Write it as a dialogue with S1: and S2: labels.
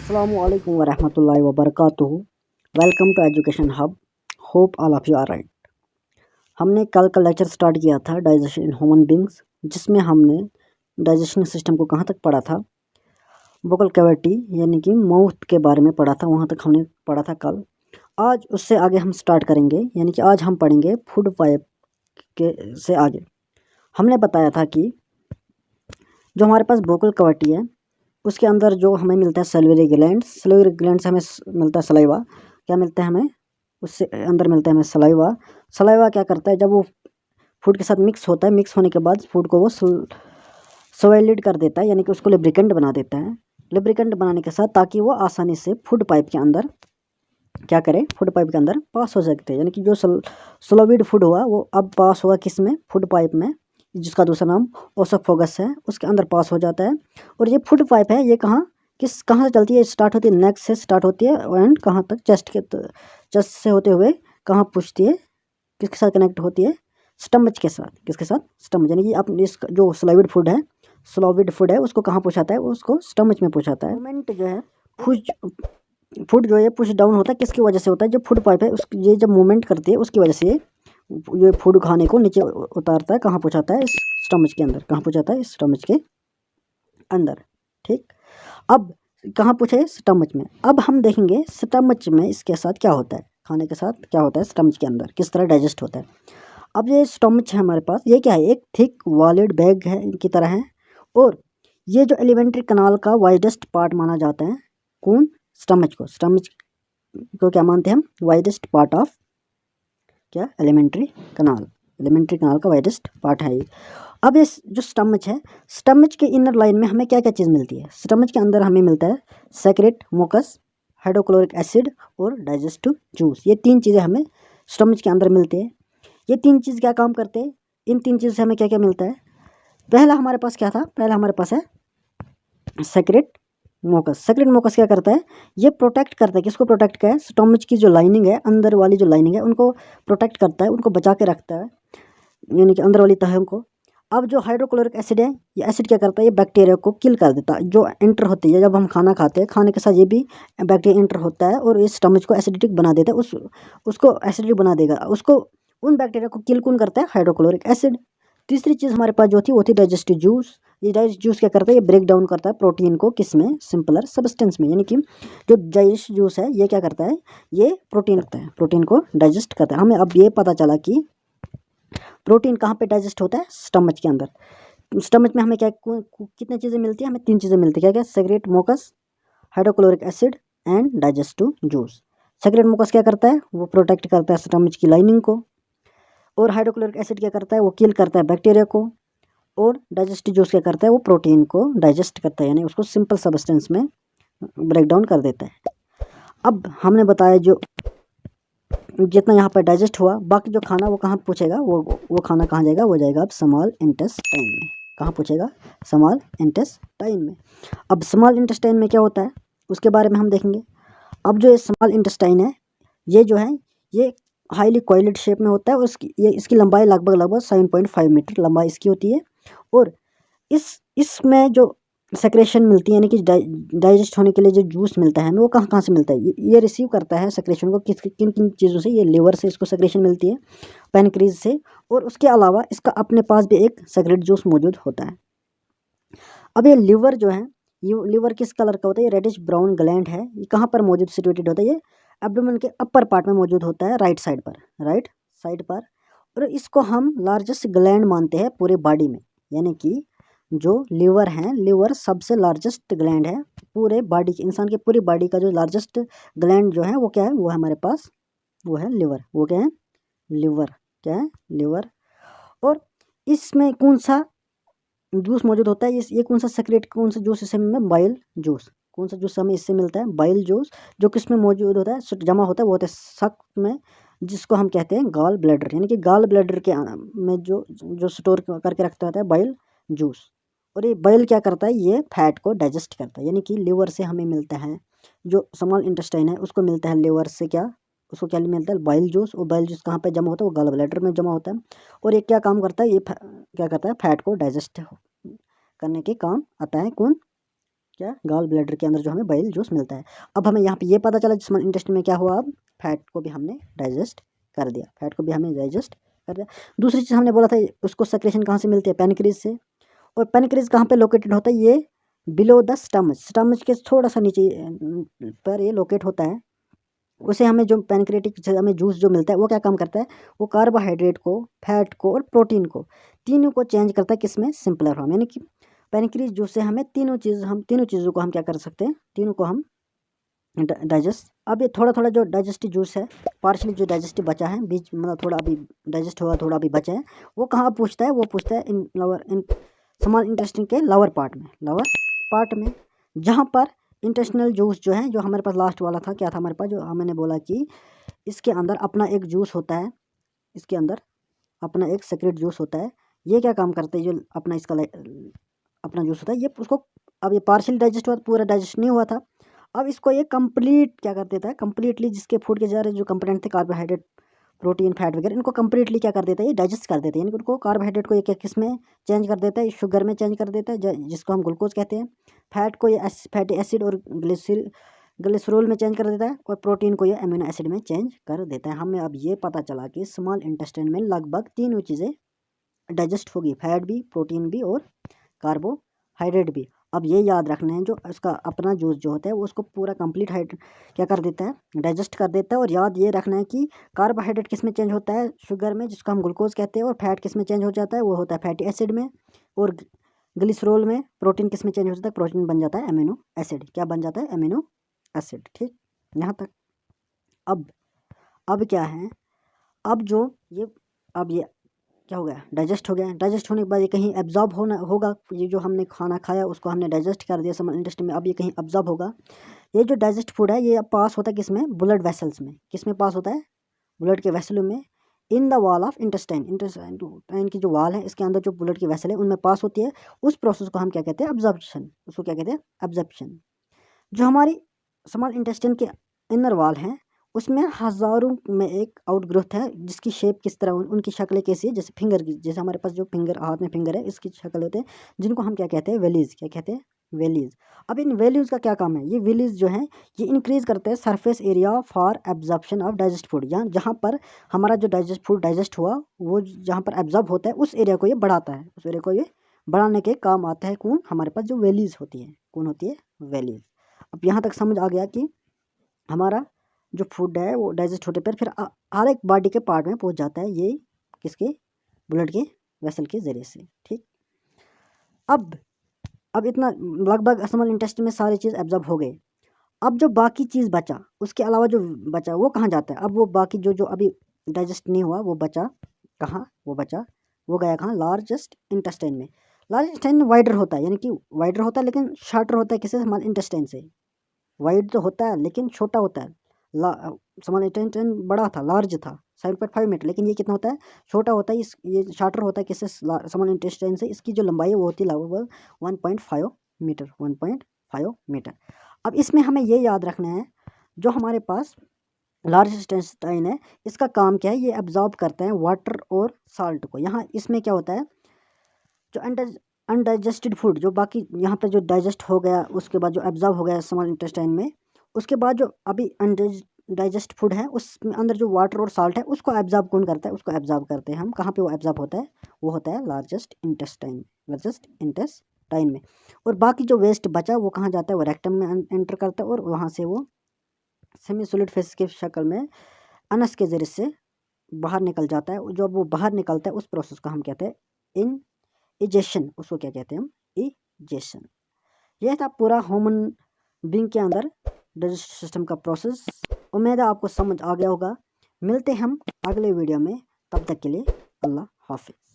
S1: Assalamualaikum warahmatullahi wabarakatuh. Welcome to education hub. Hope all of you are right. हमने कल का lecture start किया था डाइजेशन इन ह्यूमन बींग्स, जिसमें हमने डाइजेशन सिस्टम को कहाँ तक पढ़ा था. वोकल कैविटी यानी कि माउथ के बारे में पढ़ा था, वहाँ तक हमने पढ़ा था कल. आज उससे आगे हम स्टार्ट करेंगे, यानी कि आज हम पढ़ेंगे फूड पाइप के से आगे. हमने बताया था कि जो हमारे पास वोकल कैविटी है उसके अंदर जो हमें मिलता है सैलिवरी ग्लैंड से हमें मिलता है सलाइवा. क्या मिलता है हमें? उससे अंदर मिलता है हमें सलाइवा. सलाइवा क्या करता है, जब वो फूड के साथ मिक्स होता है, मिक्स होने के बाद फूड को वो सॉलिड कर देता है, यानी कि उसको लिब्रिकेंट बना देता है. लिब्रिकेंट बनाने के साथ ताकि वो आसानी से फूड पाइप के अंदर क्या करे, फूड पाइप के अंदर पास हो सकते हैं. यानी कि जो सॉलिड फूड हुआ वो अब पास होगा किस में, फूड पाइप में, जिसका दूसरा नाम ओसोफोगस है, उसके अंदर पास हो जाता है. और ये फूड पाइप है, ये कहाँ से चलती है? स्टार्ट होती है नेक से, स्टार्ट होती है एंड कहाँ तक, चेस्ट से होते हुए कहाँ पूछती है, किसके साथ कनेक्ट होती है? स्टमच के साथ. किसके साथ? स्टमच. यानी कि आप इस जो सॉलिड फूड है उसको कहाँ पहुँचाता है? उसको स्टमच में पहुँचाता है. मूवमेंट जो है फूड जो है पुश डाउन होता है, किसकी वजह से होता है? जो फूड पाइप है ये जब मूवमेंट करती है उसकी वजह से ये फूड खाने को नीचे उतारता है. कहाँ पहुँचाता है? इस स्टमच के अंदर. कहाँ पहुँचाता है? इस स्टमच के अंदर. ठीक. अब कहाँ पूछे? स्टमच में. अब हम देखेंगे स्टमच में इसके साथ क्या होता है, खाने के साथ क्या होता है स्टमच के अंदर, किस तरह डाइजेस्ट होता है. अब ये स्टमच है हमारे पास, ये क्या है? एक थिक वॉलिड बैग है की तरह है. और ये जो एलिमेंट्री कनाल का वाइडेस्ट पार्ट माना जाता है, कौन? स्टमच को क्या मानते हैं हम? वाइडेस्ट पार्ट ऑफ क्या? एलिमेंट्री कनाल का वाइडेस्ट पार्ट है ये. अब इस जो स्टमच है, स्टमच के इनर लाइन में हमें क्या क्या चीज़ मिलती है? स्टमच के अंदर हमें मिलता है सेक्रेट मुकस, हाइड्रोक्लोरिक एसिड और डाइजेस्टिव जूस. ये तीन चीज़ें हमें स्टमच के अंदर मिलते हैं. ये तीन चीज़ क्या काम करते हैं? इन तीन चीज़ से हमें क्या क्या मिलता है? पहला हमारे पास क्या था? पहला हमारे पास है सेक्रेट मोकस. सेक्रेट मोकस क्या करता है? ये प्रोटेक्ट करता है. किसको प्रोटेक्ट करता है? स्टमच की जो लाइनिंग है, अंदर वाली जो लाइनिंग है, उनको प्रोटेक्ट करता है, उनको बचा के रखता है, यानी कि अंदर वाली तह को. अब जो हाइड्रोक्लोरिक एसिड है, ये एसिड क्या करता है? ये बैक्टीरिया को किल कर देता है. जो एंटर होती है जब हम खाना खाते हैं, खाने के साथ ये भी बैक्टीरिया एंटर होता है और इस स्टमच को एसिडिक बना देता है. उसको एसिडिक बना देगा. उसको उन बैक्टीरिया को किल कौन करता है? Hydrochloric acid. तीसरी चीज़ हमारे पास जो थी वो थी डाइजेस्टिव जूस. ये डाइजेस्टिव जूस क्या करता है? ये ब्रेक डाउन करता है प्रोटीन को, किस में? सिंपलर सब्सटेंस में. यानी कि जो डाइजेस्टिव जूस है ये क्या करता है? ये प्रोटीन को डाइजेस्ट करता है. हमें अब ये पता चला कि प्रोटीन कहाँ पे डाइजेस्ट होता है? स्टमच के अंदर. स्टमच में हमें क्या कितनी चीज़ें मिलती है? हमें तीन चीज़ें मिलती है. क्या क्या? Secrete mucus, hydrochloric acid and digestive juice. Secrete mucus क्या करता है? वो प्रोटेक्ट करता है स्टमच की लाइनिंग को. और हाइड्रोक्लोरिक एसिड क्या करता है? वो किल करता है बैक्टीरिया को. और डाइजेस्टिव जूस क्या करता है? वो प्रोटीन को डाइजेस्ट करता है, यानी उसको सिंपल सब्सटेंस में ब्रेक डाउन कर देता है. अब हमने बताया जो जितना यहाँ पर डाइजेस्ट हुआ, बाकी जो खाना वो कहाँ पूछेगा? वो खाना कहाँ जाएगा? वो जाएगा अब स्मॉल इंटेस्टाइन में. कहाँ पूछेगा? स्मॉल इंटेस्टाइन में. अब स्मॉल इंटेस्टाइन में क्या होता है उसके बारे में हम देखेंगे. अब जो ये स्मॉल इंटेस्टाइन है, ये जो है ये हाईली कॉइल्ड शेप में होता है. इसकी लंबाई लगभग 7.5 मीटर लंबाई इसकी होती है. और इसमें जो सेक्रेशन मिलती है, यानी कि डाइजेस्ट होने के लिए जो जूस मिलता है हमें, वो कहाँ कहाँ से मिलता है? ये रिसीव करता है सेक्रेशन को किन किन चीज़ों से? ये लिवर से इसको सेक्रेशन मिलती है, पैनक्रीज से. और उसके अलावा इसका अपने पास भी एक सेक्रेट जूस मौजूद होता है. अब ये लिवर जो है, ये लिवर किस कलर का होता है? ये रेडिश ब्राउन ग्लैंड है. ये कहाँ पर मौजूद सिचुएटेड होता है? ये एब्डोमेन के अपर पार्ट में मौजूद होता है, राइट साइड पर. और इसको हम लार्जेस्ट ग्लैंड मानते हैं पूरे बॉडी में. यानी कि जो लिवर सबसे लार्जेस्ट ग्लैंड है पूरे बॉडी की. इंसान की पूरी बॉडी का जो लार्जेस्ट ग्लैंड जो है वो क्या है? वो है हमारे पास, वो है लिवर. वो क्या है? लिवर. क्या है? लिवर. और इसमें कौन सा जूस मौजूद होता है? ये कौन सा जूस इसे में? Bile juice. कौन सा जूस हमें इससे मिलता है? Bile juice. जो किस में मौजूद होता है? जमा होता है, वो होता है सक में, जिसको हम कहते हैं गॉल ब्लैडर. यानी कि गॉल ब्लैडर के में जो स्टोर करके रखता होता है बाइल जूस. और ये बाइल क्या करता है? ये फैट को डाइजेस्ट करता है. यानी कि लिवर से हमें मिलता है, जो स्मॉल इंटेस्टाइन है उसको मिलता है लिवर से क्या? उसको क्या मिलता है? Bile juice. और बाइल जूस कहाँ पे जमा होता है? वो गॉल ब्लैडर में जमा होता है. और ये क्या काम करता है? ये क्या करता है? फैट को डाइजेस्ट करने के काम आता है. कौन? क्या, गॉल ब्लैडर के अंदर जो हमें बाइल जूस मिलता है। अब हमें यहाँ पे ये पता चला स्मॉल इंटेस्टाइन में क्या हुआ, अब फैट को भी हमने डाइजेस्ट कर दिया, फैट को भी हमने डाइजेस्ट कर दिया। दूसरी चीज़ हमने बोला था उसको सेक्रेशन कहाँ से मिलती है, पैनक्रीज से। और पैनक्रीज कहाँ पे लोकेटेड होता है, ये बिलो द स्टमच, स्टमच के थोड़ा सा नीचे पर ये लोकेट होता है। उसे हमें जो पैनक्रेटिक हमें जूस जो मिलता है वो क्या काम करता है, वो कार्बोहाइड्रेट को, फैट को और प्रोटीन को, तीनों को चेंज करता है किसमें, सिंपलर फॉर्म। यानी कि पैनक्रीज जूस से हमें तीनों चीज़ों को हम क्या कर सकते हैं, तीनों को हम डाइजेस्ट। अब ये थोड़ा थोड़ा जो डाइजेस्टिव जूस है, पार्शली जो डाइजेस्टिव बचा है बीच, मतलब थोड़ा अभी डाइजेस्ट हुआ, थोड़ा अभी बचा है, वो कहाँ पूछता है, वो पूछता है इन स्मॉल इंटेस्टाइन के लोअर पार्ट में, जहाँ पर इंटेस्टिनल जूस जो है, जो हमारे पास लास्ट वाला था, क्या था हमारे पास, जो मैंने बोला कि इसके अंदर अपना एक जूस होता है, इसके अंदर अपना एक सीक्रेट जूस होता है। ये क्या काम करता है, जो अपना इसका अपना जूस होता है, ये उसको, अब ये पार्शियल डाइजेस्ट हुआ, पूरा डाइजेस्ट नहीं हुआ था, अब इसको ये कंप्लीट क्या कर देता है, कंप्लीटली जिसके फूड के ज़रिए जो कंपोनेंट थे, कार्बोहाइड्रेट, प्रोटीन, फैट वगैरह, इनको कंप्लीटली क्या कर देता है, ये डाइजेस्ट कर देता है। यानी कि उनको कार्बोहाइड्रेट को ये किस में चेंज कर देता है, शुगर में चेंज कर देता है, जिसको हम ग्लूकोज कहते हैं। फैट को ये फैटी एसिड और ग्लिसरॉल में चेंज कर देता है, और प्रोटीन को ये अमीनो एसिड में चेंज कर देता है। हमें अब ये पता चला कि स्मॉल इंटेस्टाइन में लगभग तीनों चीज़ें डाइजेस्ट होगी, फैट भी, प्रोटीन भी और कार्बोहाइड्रेट भी। अब ये याद रखना है, जो उसका अपना जूस जो होता है वो उसको पूरा कंप्लीट क्या कर देता है, डाइजेस्ट कर देता है। और याद ये रखना है कि कार्बोहाइड्रेट किस में चेंज होता है, शुगर में, जिसको हम ग्लूकोज कहते हैं। और फैट किस में चेंज हो जाता है, वो होता है फैटी एसिड में। और ग्लिसरॉल में, प्रोटीन किस में चेंज हो जाता है, प्रोटीन बन जाता है अमीनो एसिड। क्या बन जाता है, अमीनो एसिड। ठीक, यहाँ तक। अब क्या है, अब जो ये, अब ये क्या हो गया, डाइजेस्ट हो गया। डाइजेस्ट होने के बाद ये कहीं एब्जॉर्ब होगा, ये जो हमने खाना खाया उसको हमने डाइजेस्ट कर दिया स्मॉल इंटेस्टाइन में, अब ये कहीं एब्जॉर्ब होगा। ये जो डाइजेस्ट फूड है, ये अब पास होता है किस में, ब्लड वेसल्स में। किस में पास होता है, ब्लड के वेसलों में, in the wall of intestine की जो वॉल है, इसके अंदर जो ब्लड की वेसल है उनमें पास होती है। उस प्रोसेस को हम क्या कहते हैं, एब्जॉर्प्शन। उसको क्या कहते हैं, एब्जॉर्प्शन। जो हमारी स्मॉल इंटेस्टाइन के इनर वॉल है, उसमें हज़ारों में एक आउटग्रोथ है, जिसकी शेप किस तरह, उनकी शक्लें कैसी है, जैसे फिंगर की, जैसे हमारे पास जो फिंगर, हाथ में फिंगर है, इसकी शक्ल होते हैं, जिनको हम क्या कहते हैं, वेलीज। क्या कहते हैं, वेलीज। अब इन वेलीज का क्या काम है, ये वेलीज जो है ये इंक्रीज करते हैं surface area for absorption of digest food. जहाँ पर हमारा जो फूड डाइजेस्ट हुआ, वो जहाँ पर एब्जॉर्ब होता है, उस एरिया को ये बढ़ाता है, उस एरिया को ये बढ़ाने के काम आता है। कौन, हमारे पास जो वेलीज होती है, कौन होती है, वेलीज। अब यहाँ तक समझ आ गया कि हमारा जो फूड है वो डाइजेस्ट होने पर फिर हर एक बॉडी के पार्ट में पहुंच जाता है, ये किसके, ब्लड के वेसल के ज़रिए से। ठीक, अब इतना लगभग स्मॉल इंटेस्टाइन में सारी चीज़ एब्जॉर्ब हो गई। अब जो बाकी चीज़ बचा, उसके अलावा जो बचा वो कहाँ जाता है, अब वो बाकी जो अभी डाइजेस्ट नहीं हुआ वो बचा कहाँ, वो गया कहाँ, लार्जेस्ट इंटेस्टाइन में। लार्ज इंटेस्टाइन वाइडर होता है, यानी कि वाइडर होता है लेकिन शॉर्टर होता है, किससे, स्मॉल इंटेस्टाइन से। वाइड तो होता है लेकिन छोटा होता है। स्मॉल इंटेस्टाइन बड़ा था, लार्ज था 7.5 मीटर, लेकिन ये कितना होता है, छोटा होता है। ये शॉर्टर होता है किससे, स्मॉल इंटेस्टाइन से। इसकी जो लंबाई है वो होती है लगभग 1.5 मीटर, 1.5 मीटर। अब इसमें हमें ये याद रखना है, जो हमारे पास लार्ज इंटेस्टाइन है, इसका काम क्या है, ये एब्जॉर्ब करता है वाटर और साल्ट को। यहाँ इसमें क्या होता है, जो अनडाइजेस्टेड फूड, जो बाकी यहाँ पे जो डाइजेस्ट हो गया, उसके बाद जो एब्जॉर्ब हो गया स्मॉल इंटेस्टाइन में, उसके बाद जो अभी डाइजेस्ट फूड है, उसमें अंदर जो वाटर और साल्ट है, उसको एब्जॉर्ब कौन करता है, उसको एब्जॉर्ब करते हैं हम। कहाँ पे वो एब्जॉर्ब होता है, वो होता है लार्जेस्ट इंटेस्टाइन में। और बाकी जो वेस्ट बचा वो कहाँ जाता है, वो रेक्टम में एंटर करता है, और वहाँ से वो सेमी सॉलिड फेस की शक्ल में अनस के जरिए से बाहर निकल जाता है। जब वो बाहर निकलता है, उस प्रोसेस को हम कहते हैं इजेशन। उसको क्या कहते हैं हम, इजेशन। यह था पूरा ह्यूमन बीइंग के अंदर डाइजेस्ट सिस्टम का प्रोसेस। उम्मीद है आपको समझ आ गया होगा। मिलते हैं हम अगले वीडियो में, तब तक के लिए अल्लाह हाफिज़।